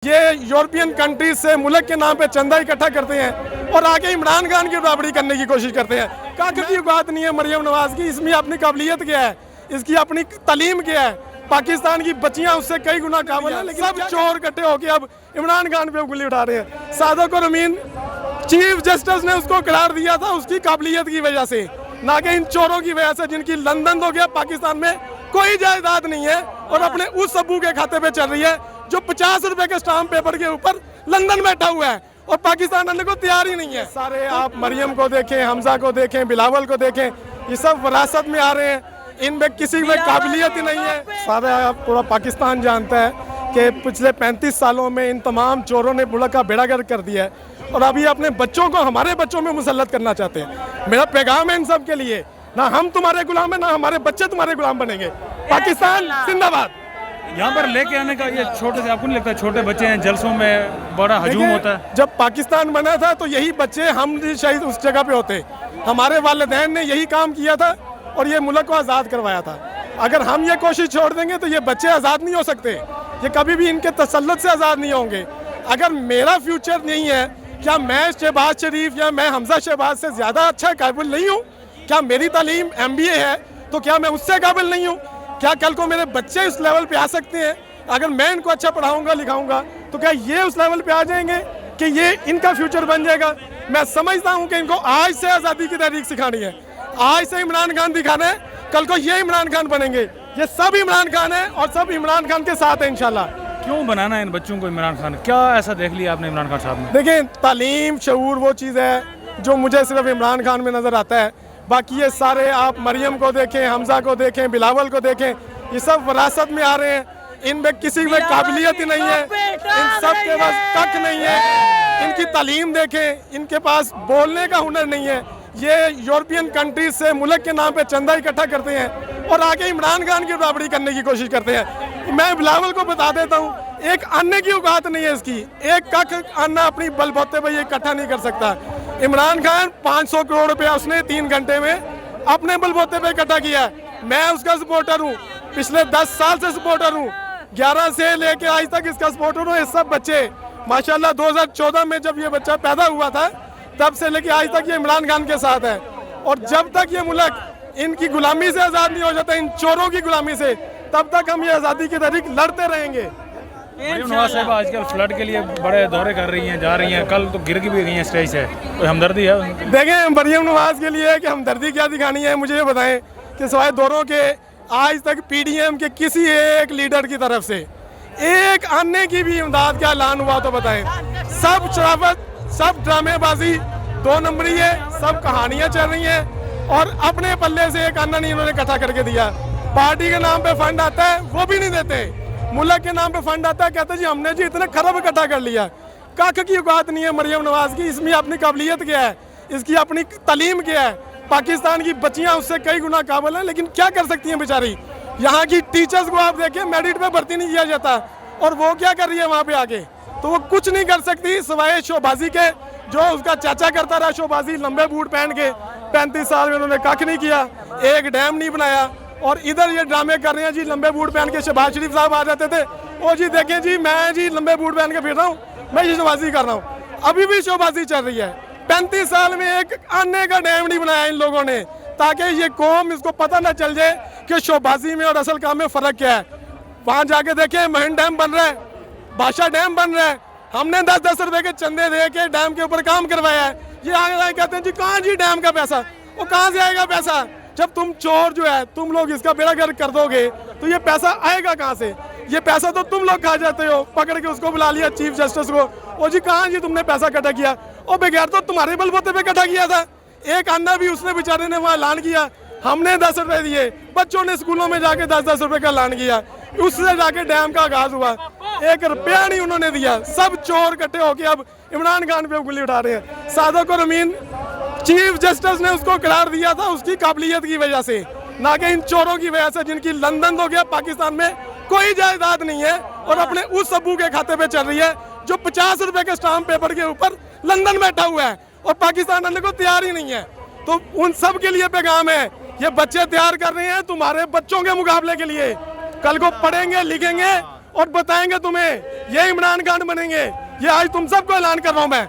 ये European countries से मुल्क के नाम पे चंदा इकट्ठा करते हैं और आके इमरान खान की बराबरी करने की कोशिश करते हैं। काकर की बात नहीं है मरियम नवाज की, इसमें अपनी काबिलियत क्या है, इसकी अपनी तालीम क्या है। पाकिस्तान की बच्चियां उससे कई गुना काबिल है, लेकिन सब चोर इकट्ठे होके अब इमरान खान पे उंगली उठा रहे हैं। सादक और अमीन चीफ जस्टिस ने उसको करार दिया था उसकी काबिलियत की वजह से, ना कि इन चोरों की वजह से जिनकी लंदन हो गया, पाकिस्तान में कोई जायदाद नहीं है और अपने उस अब्बू के खाते पे चल रही है जो 50 रुपए के स्टाम्प पेपर के ऊपर लंदन बैठा हुआ है और पाकिस्तान आने को तैयार ही नहीं है। सारे आप मरियम को देखें, हमजा को देखें, बिलावल को देखें, ये सब विरासत में आ रहे हैं, इनमें किसी में काबिलियत ही नहीं है। सारे आप पूरा पाकिस्तान जानता है कि पिछले 35 सालों में इन तमाम चोरों ने मुल्क का बेड़ा गर्क कर दिया है और अभी अपने बच्चों को हमारे बच्चों में मुसल्लत करना चाहते हैं। मेरा पैगाम है इन सब के लिए, ना हम तुम्हारे गुलाम है, ना हमारे बच्चे तुम्हारे गुलाम बनेंगे। पाकिस्तान जिंदाबाद। यहाँ पर लेके आने का ये छोटे से, आपको नहीं लगता छोटे बच्चे हैं, जलसों में बड़ा हजूम होता है? जब पाकिस्तान बना था तो यही बच्चे हम शहीद उस जगह पे होते, हमारे वालिदैन ने यही काम किया था और ये मुल्क को आज़ाद करवाया था। अगर हम ये कोशिश छोड़ देंगे तो ये बच्चे आज़ाद नहीं हो सकते, ये कभी भी इनके तसल्लुत से आज़ाद नहीं होंगे। अगर मेरा फ्यूचर नहीं है, क्या मैं शहबाज शरीफ या मैं हमजा शहबाज से ज़्यादा अच्छा काबिल नहीं हूँ? क्या मेरी तालीम MBA है तो क्या मैं उससे काबिल नहीं हूँ? क्या कल को मेरे बच्चे उस लेवल पे आ सकते हैं? अगर मैं इनको अच्छा पढ़ाऊंगा लिखाऊंगा तो क्या ये उस लेवल पे आ जाएंगे कि ये इनका फ्यूचर बन जाएगा? मैं समझता हूँ कि इनको आज से आज़ादी की तहरीक सिखानी है, आज से इमरान खान दिखाना है, कल को ये इमरान खान बनेंगे। ये सब इमरान खान है और सब इमरान खान के साथ है इंशाल्लाह। क्यों बनाना है इन बच्चों को इमरान खान? क्या ऐसा देख लिया आपने इमरान खान साहब में? देखिए, तालीम शऊर वो चीज़ है जो मुझे सिर्फ इमरान खान में नज़र आता है। बाकी ये सारे आप मरियम को देखें, हमजा को देखें, बिलावल को देखें, ये सब विरासत में आ रहे हैं, इनमें किसी में काबिलियत ही नहीं है, इन सब के पास कख नहीं है। इनकी तालीम देखें, इनके पास बोलने का हुनर नहीं है। ये यूरोपियन कंट्रीज से मुल्क के नाम पे चंदा इकट्ठा करते हैं और आके इमरान खान की बराबरी करने की कोशिश करते हैं। मैं बिलावल को बता देता हूँ, एक अन्ने की औकात नहीं है इसकी, एक कख अन्ना अपनी बलबूते पे ये इकट्ठा नहीं कर सकता। इमरान खान 500 करोड़ रुपया उसने 3 घंटे में अपने बलबूते पे इकट्ठा किया है। मैं उसका सपोर्टर हूँ, पिछले 10 साल से सपोर्टर हूँ, 11 से लेके आज तक इसका सपोर्टर हूँ। ये सब बच्चे माशाल्लाह 2014 में जब ये बच्चा पैदा हुआ था तब से लेके आज तक ये इमरान खान के साथ है और जब तक ये मुल्क इनकी गुलामी से आज़ाद नहीं हो जाता, इन चोरों की गुलामी से, तब तक हम ये आज़ादी की तहरीक लड़ते रहेंगे। मरियम नवाज साहब आजकल फ्लड के लिए बड़े दौरे कर रही हैं, जा रही हैं, कल तो गिर भी गई हैं स्टेज से, कोई हमदर्दी है? देखें, मरियम नवाज के लिए कि हमदर्दी क्या दिखानी है, मुझे ये बताएं कि सिवाय दौरों के आज तक PDM के किसी एक लीडर की तरफ से एक अन्य की भी इमदाद का ऐलान हुआ तो बताएं। सब शराफत, सब ड्रामेबाजी, 2 नंबरी है, सब कहानियाँ चल रही हैं और अपने पल्ले से एक अन्ना नहीं इन्होंने इकट्ठा करके दिया। पार्टी के नाम पे फंड आता है वो भी नहीं देते, मुल्क के नाम पे फंड आता है, कहते जी हमने जी इतने खरब इकट्ठा कर लिया। काक की औकात नहीं है मरियम नवाज की, इसमें अपनी काबिलियत क्या है, इसकी अपनी तालीम क्या है। पाकिस्तान की बच्चियां उससे कई गुना काबिल हैं, लेकिन क्या कर सकती हैं बेचारी। यहाँ की टीचर्स को आप देखें, मेरिट पे भर्ती नहीं किया जाता और वो क्या कर रही है वहाँ पे आके, तो वो कुछ नहीं कर सकती सिवाय शोबाजी के, जो उसका चाचा करता रहा शोबाजी, लंबे बूट पहन के। 35 साल में उन्होंने कख नहीं किया, एक डैम नहीं बनाया और इधर ये ड्रामे कर रहे हैं जी, लंबे बूट पहन के। शहबाज शरीफ साहब आ जाते थे, ओ जी देखें जी मैं जी लंबे बूट पहन के फिर रहा हूँ, मैं ये शोबाजी कर रहा हूँ। अभी भी शोबाजी चल रही है। 35 साल में एक अन्य का डैम नहीं बनाया इन लोगों ने, ताकि ये कौम इसको पता ना चल जाए कि शोबाजी में और असल काम में फ़र्क क्या है। वहाँ जाके देखें, महन डैम बन रहा है, बादशाह डैम बन रहा है, हमने 10-10 रुपए के चंदे दे के डैम के ऊपर काम करवाया है। ये आगे कहते हैं जी कहाँ जी डैम का पैसा, वो कहाँ से आएगा पैसा? जब तुम चोर जो है तुम लोग इसका बेड़ा गर्क कर दोगे तो ये पैसा आएगा कहाँ से? ये पैसा तो तुम लोग खा जाते हो, पकड़ के उसको बुला लिया चीफ जस्टिस को, ओ जी कहाँ जी तुमने पैसा इकट्ठा किया? और बगैर तो तुम्हारे बलबूते पे इकट्ठा किया था। एक अन्ना भी उसने बेचारे ने वहाँ ऐलान किया, हमने 10 रुपए दिए, बच्चों ने स्कूलों में जाके 10-10 रुपए का ऐलान किया, उससे जाके डैम का आगाज हुआ, 1 रुपया नहीं उन्होंने दिया। सब चोर इकट्ठे होके अब इमरान खान पे उंगली उठा रहे हैं। सादक और अमीन चीफ जस्टिस ने उसको करार दिया था उसकी काबिलियत की वजह से, ना कि इन चोरों की वजह से जिनकी लंदन हो गया, पाकिस्तान में कोई जायदाद नहीं है और अपने उस अब्बू के खाते पे चल रही है जो 50 रुपए के स्टाम्प पेपर के ऊपर लंदन बैठा हुआ है और पाकिस्तान आने को तैयार ही नहीं है। तो उन सब के लिए पैगाम है, ये बच्चे तैयार कर रहे हैं तुम्हारे बच्चों के मुकाबले के लिए, कल को पढ़ेंगे लिखेंगे और बताएंगे तुम्हें ये इमरान खान बनेंगे। ये आज तुम सबको ऐलान कर रहा हूं मैं।